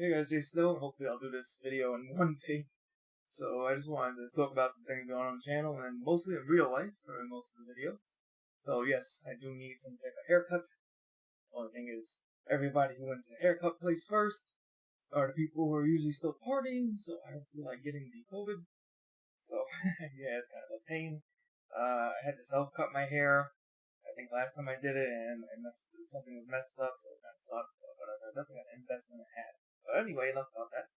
Hey guys, Jsnow. Hopefully I'll do this video in one take. So I just wanted to talk about some things going on the channel and mostly in real life for most of the video. So yes, I do need some type of haircut. Only thing is, everybody who went to the haircut place first are the people who are usually still partying, so I don't feel like getting the COVID. So yeah, it's kind of a pain. I had to self-cut my hair. I think last time I did it and something was messed up, so it kind of sucked. But I definitely got to invest in a hat. But anyway, enough about that.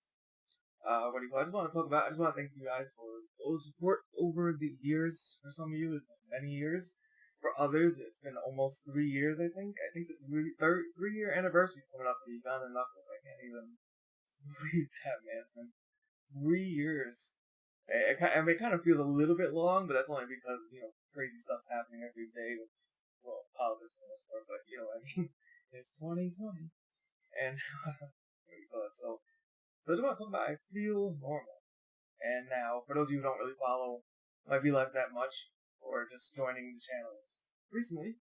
I just want to talk about, I just want to thank you guys for all the support over the years. For some of you, it's been many years. For others, it's been almost 3 years, I think. I think the 3-year anniversary is coming up for the Uganda Knuckles. I can't even believe that, man. It's been 3 years. It kind of feels a little bit long, but that's only because, crazy stuff's happening every day. Well, politics for the most part, but, it's 2020. And, so I just want to talk about I feel normal. And now, for those of you who don't really follow my V-Life that much, or just joining the channels recently,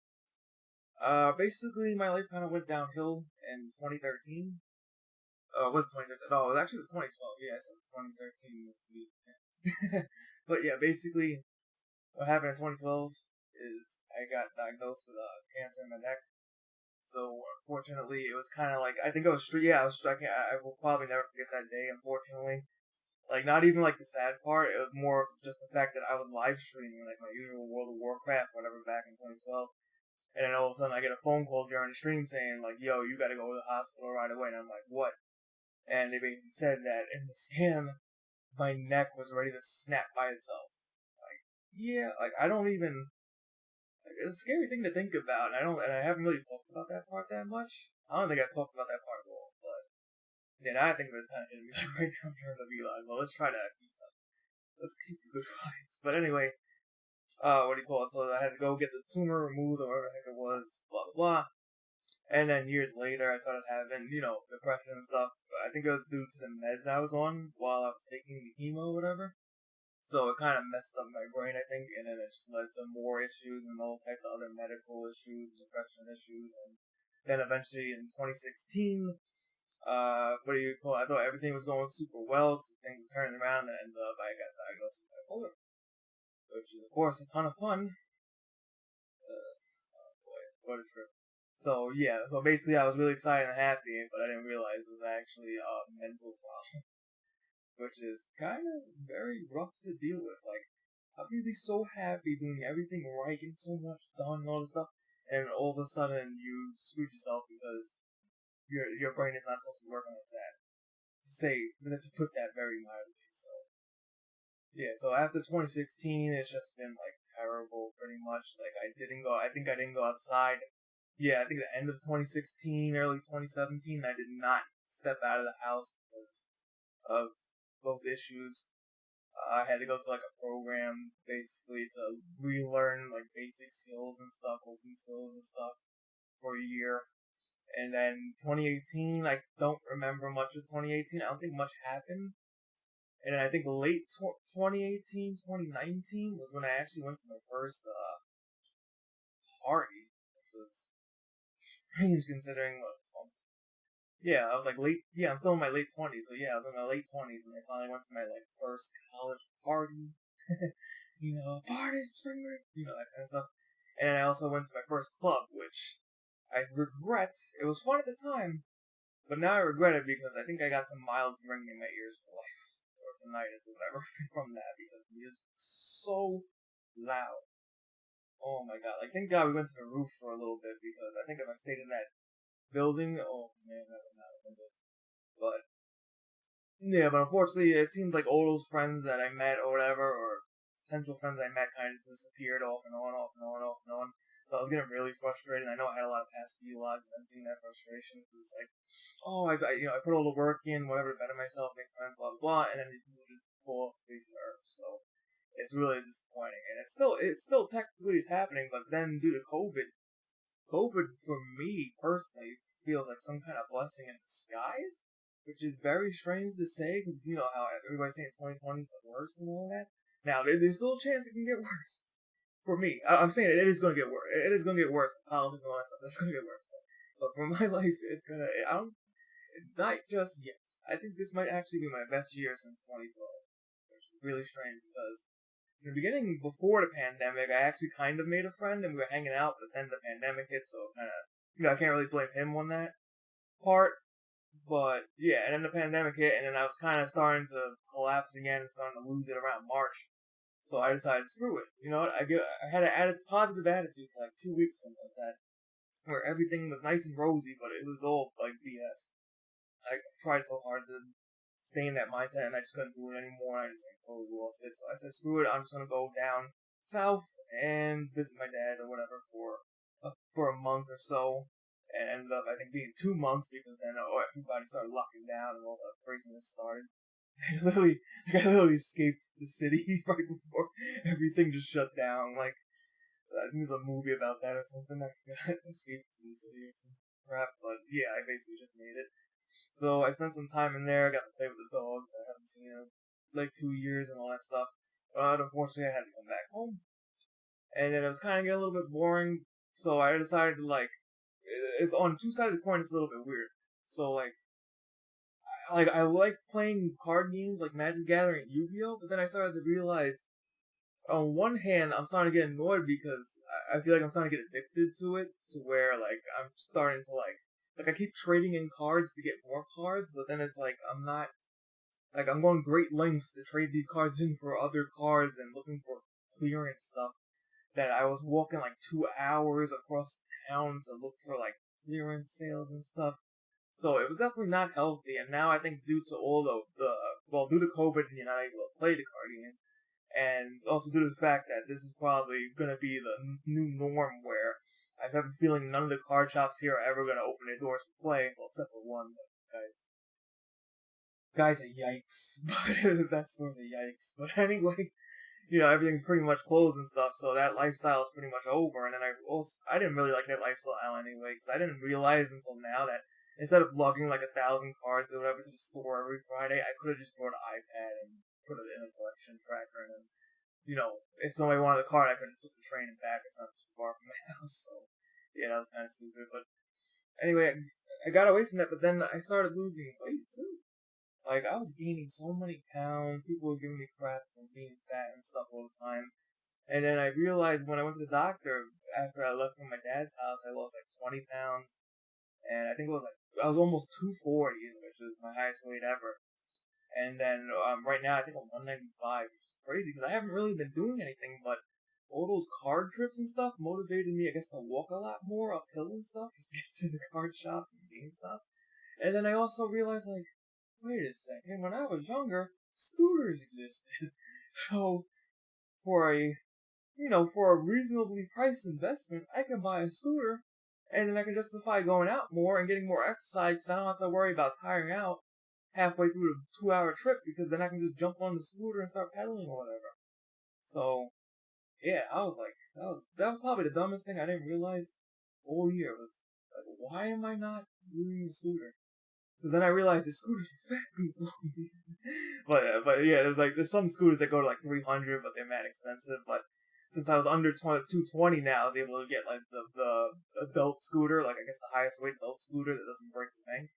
basically my life kind of went downhill in 2013. Was it 2013? No, it was 2012. Yeah, I said 2013. But yeah, basically, what happened in 2012 is I got diagnosed with cancer in my neck. So unfortunately, it was kind of like, I think I was striking. I will probably never forget that day. Unfortunately, like not even like the sad part. It was more of just the fact that I was live streaming like my usual World of Warcraft, whatever, back in 2012, and then all of a sudden I get a phone call during the stream saying like, "Yo, you got to go to the hospital right away." And I'm like, "What?" And they basically said that in the scan, my neck was ready to snap by itself. Like, yeah, like I don't even. It's a scary thing to think about, and I haven't really talked about that part that much. I don't think I've talked about that part at all, but yeah, now I think of it as kind of hitting me right now in terms of Eli. Well, let's keep the good vibes. But anyway, what do you call it? So I had to go get the tumor removed or whatever the heck it was, blah blah blah. And then years later, I started having, depression and stuff. I think it was due to the meds I was on while I was taking the chemo or whatever. So it kind of messed up my brain, I think, and then it just led to more issues and all types of other medical issues, depression issues, and then eventually in 2016, I thought everything was going super well, so things were turning around, and I got diagnosed with bipolar, which is, of course, a ton of fun. Oh boy, what a trip. So basically I was really excited and happy, but I didn't realize it was actually a mental problem. Which is kind of very rough to deal with. Like, how can you be so happy doing everything right, getting so much done and all this stuff, and all of a sudden you screwed yourself because your brain is not supposed to be working like that. To put that very mildly. So yeah, so after 2016, it's just been like terrible, pretty much. Like I think I didn't go outside. Yeah, I think the end of 2016, early 2017, I did not step out of the house because of those issues. I had to go to like a program basically to relearn like basic skills and stuff, open skills and stuff for a year. And then 2018, I don't remember much of 2018. I don't think much happened. And then I think late 2018, 2019 was when I actually went to my first party, which was strange considering what yeah, I was like I'm still in my late 20s, so yeah, I was in my late 20s when I finally went to my like first college party. Party, spring break, that kind of stuff. And I also went to my first club, which I regret. It was fun at the time, but now I regret it because I think I got some mild ringing in my ears for life, or tinnitus or whatever from that, because the music was so loud. Oh my god, like thank God we went to the roof for a little bit, because I think if I stayed in that building, oh man, that would not have been good. But unfortunately, it seemed like all those friends that I met or whatever, or potential friends I met, kind of just disappeared off and on, off and on, off and on. So I was getting really frustrated. I know I had a lot of past few logs, and seeing that frustration, it's like, oh, I put all the work in, whatever, to better myself, make friends, blah blah blah, and then these people just fall off the face of the earth. So it's really disappointing, and it still technically is happening, but then due to COVID for me personally feels like some kind of blessing in disguise, which is very strange to say because you know how everybody's saying 2020 is the worst and all that. Now there's still a chance it can get worse. For me, I'm saying it is going to get worse. It is going to get worse. Politics and all that stuff. It's going to get worse. But for my life, it's gonna. Not just yet. I think this might actually be my best year since 2012, which is really strange because in the beginning, before the pandemic, I actually kind of made a friend and we were hanging out, but then the pandemic hit, so kind of, I can't really blame him on that part. But yeah, and then the pandemic hit, and then I was kind of starting to collapse again and starting to lose it around March. So I decided, screw it. You know what? I had a positive attitude for like 2 weeks or something like that, where everything was nice and rosy, but it was all like BS. I tried so hard to stay in that mindset, and I just couldn't do it anymore. I just like totally lost it. So I said, screw it. I'm just gonna go down south and visit my dad or whatever for a month or so. And ended up, I think, being 2 months because then everybody started locking down and all the craziness started. I literally escaped the city right before everything just shut down. Like, I think there's a movie about that or something. I forgot. Escaped from the city or some crap. But yeah, I basically just made it. So I spent some time in there, got to play with the dogs. I haven't seen them like 2 years and all that stuff. But unfortunately, I had to come back home. And then it was kind of getting a little bit boring. So I decided to it's on two sides of the coin. It's a little bit weird. So I like playing card games like Magic the Gathering and Yu-Gi-Oh, but then I started to realize, on one hand, I'm starting to get annoyed because I feel like I'm starting to get addicted to it, to where I'm starting to I keep trading in cards to get more cards, but then it's I'm not I'm going great lengths to trade these cards in for other cards and looking for clearance stuff that I was walking 2 hours across town to look for clearance sales and stuff. So it was definitely not healthy, and now I think due to all due to COVID, you're not able to play the card game, and also due to the fact that this is probably going to be the new norm where I have a feeling none of the card shops here are ever going to open their doors to play, well, except for one, but guys are yikes. But that store's a yikes. But anyway, everything's pretty much closed and stuff, so that lifestyle is pretty much over, and then I didn't really like that lifestyle anyway, because I didn't realize until now that instead of lugging 1,000 cards or whatever to the store every Friday, I could have just brought an iPad and put it in a collection tracker, and then, if somebody wanted a card, I could have just took the train and back. It's not too far from my house, so yeah, that was kind of stupid. But anyway, I got away from that, but then I started losing weight too. I was gaining so many pounds. People were giving me crap for being fat and stuff all the time. And then I realized when I went to the doctor after I left from my dad's house, I lost 20 pounds. And I think I was almost 240, which is my highest weight ever. And then right now I think I'm 195, which is crazy because I haven't really been doing anything, but all those card trips and stuff motivated me, I guess, to walk a lot more uphill and stuff just to get to the card shops and game stuff. And then I also realized, wait a second, when I was younger, scooters existed. So for a reasonably priced investment, I can buy a scooter, and then I can justify going out more and getting more exercise because I don't have to worry about tiring out halfway through the 2-hour trip, because then I can just jump on the scooter and start pedaling or whatever. So, yeah, I was that was probably the dumbest thing I didn't realize all year was, why am I not using the scooter? Because then I realized the scooters for fat people. but yeah, there's some scooters that go to 300, but they're mad expensive. But since I was under 220 now, I was able to get the adult scooter, I guess the highest weight adult scooter that doesn't break the bank.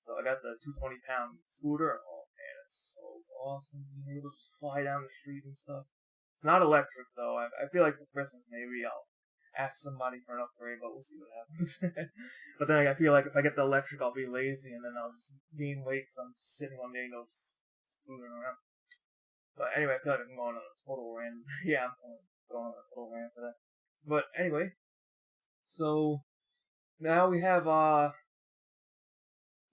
So I got the 220-pound scooter, and oh man, it's so awesome being able to just fly down the street and stuff. It's not electric though. I feel like for Christmas maybe I'll ask somebody for an upgrade, but we'll see what happens. But then I feel like if I get the electric, I'll be lazy, and then I'll just gain weight because I'm just sitting on there, just scooting around. But anyway, I feel like I'm going on a total rant. Yeah, I'm going on a total rant for that. But anyway, so now we have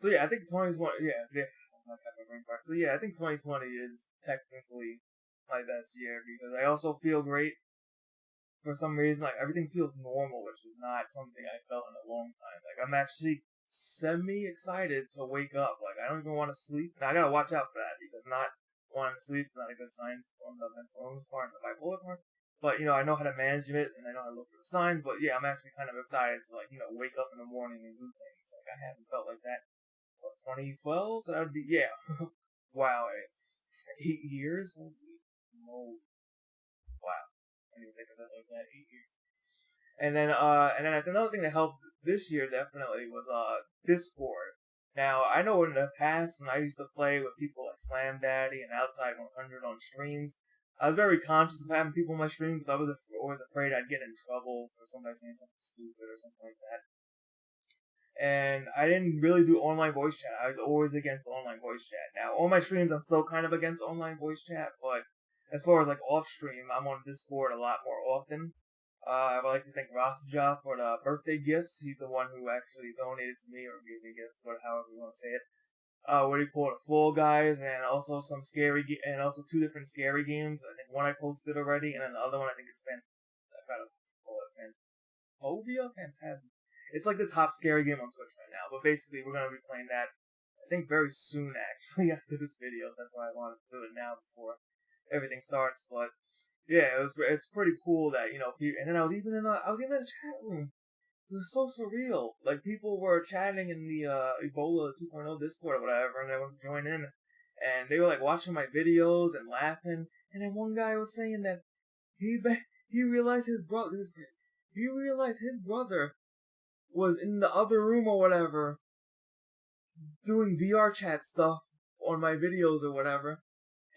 So yeah, I think 2020. Yeah. I'm not having a brain fart. So yeah, I think 2020 is technically my best year because I also feel great. For some reason, everything feels normal, which is not something I felt in a long time. I'm actually semi-excited to wake up. I don't even want to sleep. Now I gotta watch out for that because not wanting to sleep is not a good sign on the mental illness part and the bipolar part. But I know how to manage it and I know how to look for the signs. But yeah, I'm actually kind of excited to wake up in the morning and do things. I haven't felt like that. 2012, so that would be, yeah. Wow, it's 8 years? Holy moly. Wow. I didn't even think of it like that, 8 years. And then another thing that helped this year definitely was, Discord. Now, I know in the past when I used to play with people like Slam Daddy and Outside 100 on streams, I was very conscious of having people on my stream because I was always afraid I'd get in trouble for somebody saying something stupid or something like that. And I didn't really do online voice chat. I was always against online voice chat. Now, on my streams, I'm still kind of against online voice chat, but as far as like off stream, I'm on Discord a lot more often. I would like to thank Rasaja for the birthday gifts. He's the one who actually donated to me or gave me a gift, however you want to say it. What do you call it? Fall Guys, and also some and also 2 different scary games. I think one I posted already, and then the other one I think it's Phantasm. It's like the top scary game on Twitch right now. But basically, we're gonna be playing that. I think very soon, actually, after this video. So that's why I wanted to do it now before everything starts. But yeah, it's pretty cool that people. And then I was even in the chat room. It was so surreal. Like, people were chatting in the Ebola 2.0 Discord or whatever, and they would join in, and they were like watching my videos and laughing. And then one guy was saying that he realized his brother was in the other room or whatever, doing VR chat stuff on my videos or whatever.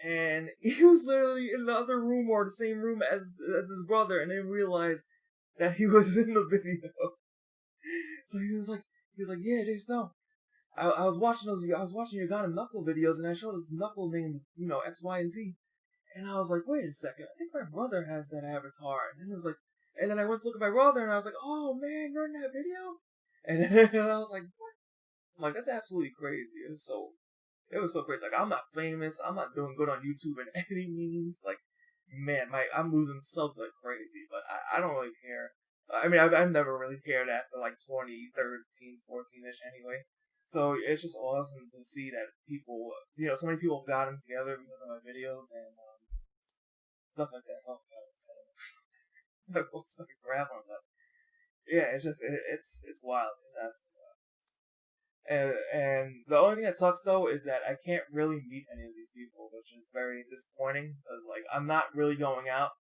And he was literally in the other room or the same room as his brother, and didn't realize that he was in the video. So he was like, yeah, Jsnow, I was watching your Gun and Knuckle videos, and I showed this Knuckle named, X, Y, and Z. And I was like, wait a second, I think my brother has that avatar. And then it was like, and then I went to look at my brother, and I was like, oh man, you're in that video? And I was like, what? I'm like, that's absolutely crazy. It was so crazy. Like, I'm not famous. I'm not doing good on YouTube in any means. Like, man, I'm losing subs like crazy, but I don't really care. I mean, I've never really cared after like 2013, 14-ish anyway. So it's just awesome to see that people, so many people have gotten together because of my videos and stuff like that. Oh god, my folks like grabbing, but yeah, it's just it's wild. It's absolutely wild. And the only thing that sucks though is that I can't really meet any of these people, which is very disappointing because like I'm not really going out.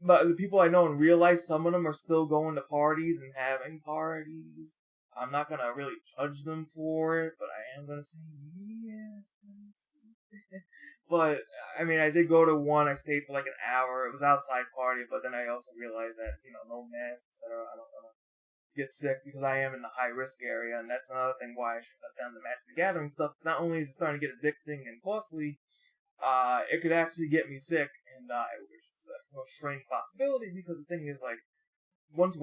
But the people I know in real life, some of them are still going to parties and having parties. I'm not gonna really judge them for it, but I am gonna say yes. But I mean, I did go to one. I stayed for like an hour. It was outside party, but then I also realized that no mask, etc. I don't want to get sick because I am in the high risk area, and that's another thing why I should cut down the Magic the Gathering stuff. Not only is it starting to get addicting and costly, it could actually get me sick and die, which is a strange possibility because the thing is like winter's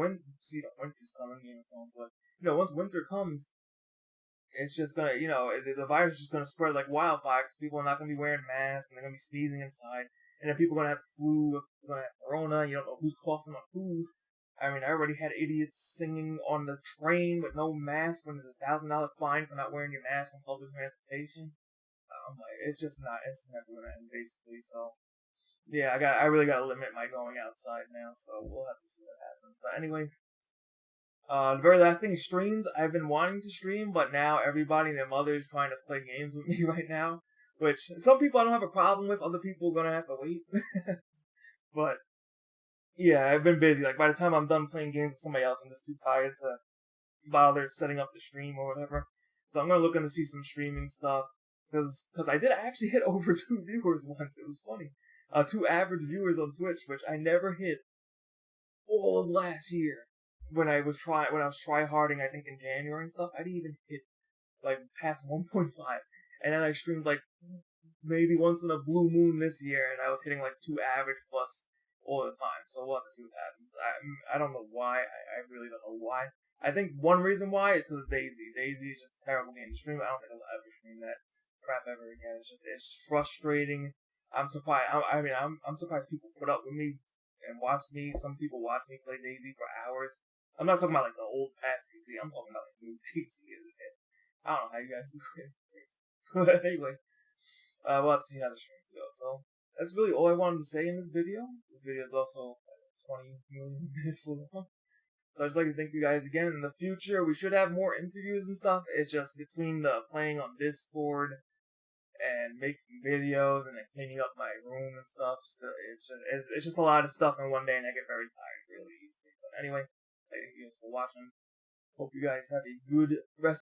coming, Game of Thrones, but once winter comes, it's just gonna, the virus is just gonna spread like wildfire because people are not gonna be wearing masks and they're gonna be sneezing inside, and then people are gonna have flu, they're gonna have corona. You don't know who's coughing on who. I mean, I already had idiots singing on the train with no mask when there's $1,000 fine for not wearing your mask on public transportation. Like, it's never gonna end basically. So yeah, I really gotta limit my going outside now. So we'll have to see what happens. But anyway. The very last thing is streams. I've been wanting to stream, but now everybody and their mother is trying to play games with me right now. Which, some people I don't have a problem with, other people are gonna have to wait. But, yeah, I've been busy. Like, by the time I'm done playing games with somebody else, I'm just too tired to bother setting up the stream or whatever. So I'm gonna look into see some streaming stuff. Because I actually hit over 2 viewers once. It was funny. 2 average viewers on Twitch, which I never hit all of last year. When I was tryharding, I think in January and stuff, I didn't even hit like past 1.5, and then I streamed like maybe once in a blue moon this year, and I was hitting like 2 average plus all the time. So we'll have to see what happens. I don't know why. I really don't know why. I think one reason why is because of Daisy. Daisy is just a terrible game to stream. I don't think I'll ever stream that crap ever again. It's frustrating. I'm surprised. I'm surprised people put up with me and watch me. Some people watch me play Daisy for hours. I'm not talking about like the old past DC. I'm talking about like new DC. I don't know how you guys do it. But anyway, we'll have to see how the streams go. So that's really all I wanted to say in this video. This video is also 20 million minutes long. So I'd just like to thank you guys again. In the future, we should have more interviews and stuff. It's just between the playing on Discord and making videos and then cleaning up my room and stuff. It's just a lot of stuff in one day, and I get very tired really easily. But anyway. Thank you guys for watching. Hope you guys have a good rest